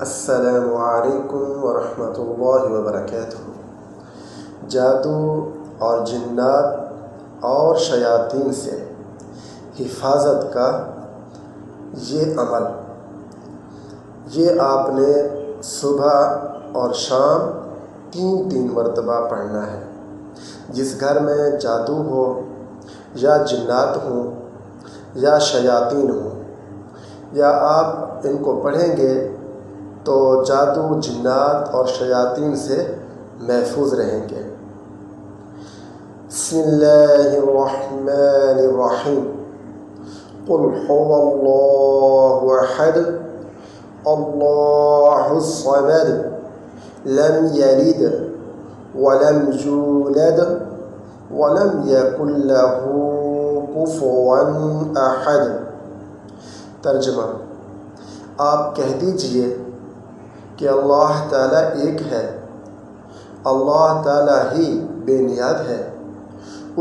السلام علیکم ورحمۃ اللہ وبرکاتہ۔ جادو اور جنات اور شیاطین سے حفاظت کا یہ عمل، یہ آپ نے صبح اور شام تین مرتبہ پڑھنا ہے۔ جس گھر میں جادو ہو یا جنات ہوں یا شیاطین ہوں، یا آپ ان کو پڑھیں گے تو جادو، جنات اور شیاطین سے محفوظ رہیں گے۔ بسم اللہ الرحمن الرحیم۔ قل هو اللہ احد اللہ الصمد لم یلد ولم یولد ولم یکن له کفوا احد۔ ترجمہ: آپ کہہ دیجئے کہ اللہ تعالیٰ ایک ہے، اللہ تعالیٰ ہی بے نیاز ہے،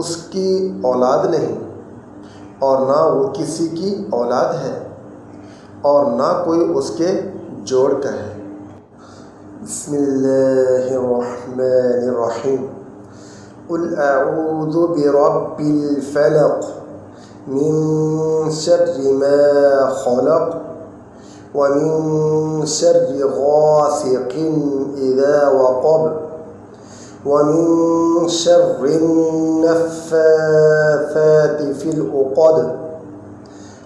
اس کی اولاد نہیں اور نہ وہ کسی کی اولاد ہے اور نہ کوئی اس کے جوڑ کا ہے۔ بسم اللہ الرحمن الرحیم۔ قل اعوذ برب الفلق من شر ما خلق ومن شر غاسق اذا وقب ومن شر النفاثات في العقد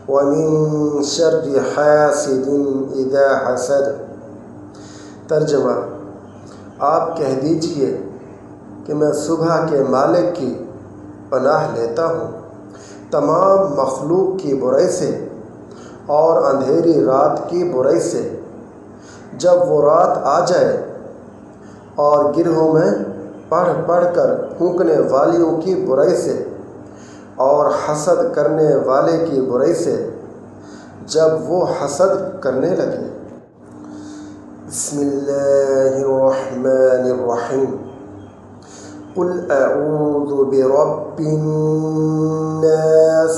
ومن شر حاسد اذا حسد۔ ترجمہ: آپ کہہ دیجئے کہ میں صبح کے مالک کی پناہ لیتا ہوں، تمام مخلوق کی برائی سے اور اندھیری رات کی برائی سے، جب وہ رات آ جائے، اور گرہوں میں پڑھ کر پھونکنے والیوں کی برائی سے اور حسد کرنے والے کی برائی سے، جب وہ حسد کرنے لگے۔ بسم اللہ الرحمن الرحیم۔ قل اعوذ برب الناس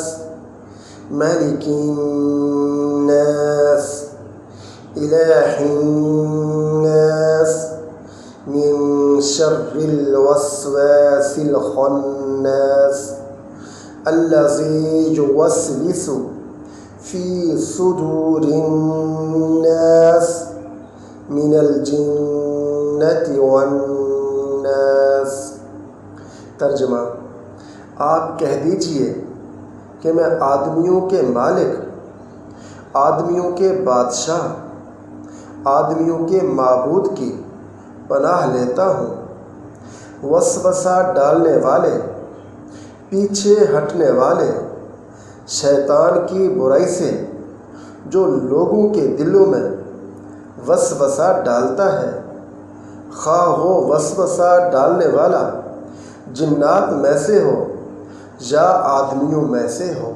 ملک الناس الہ الناس من شر الوسواس الخناس الذی یوسوس فی صدور الناس من الجنۃ والناس۔ ترجمہ: آپ کہہ دیجئے کہ میں آدمیوں کے مالک، آدمیوں کے بادشاہ، آدمیوں کے معبود کی پناہ لیتا ہوں، وسوسہ ڈالنے والے، پیچھے ہٹنے والے شیطان کی برائی سے، جو لوگوں کے دلوں میں وسوسہ ڈالتا ہے، خواہ وہ وسوسہ ڈالنے والا جنات میں سے ہو یا آدمیوں میں سے ہو۔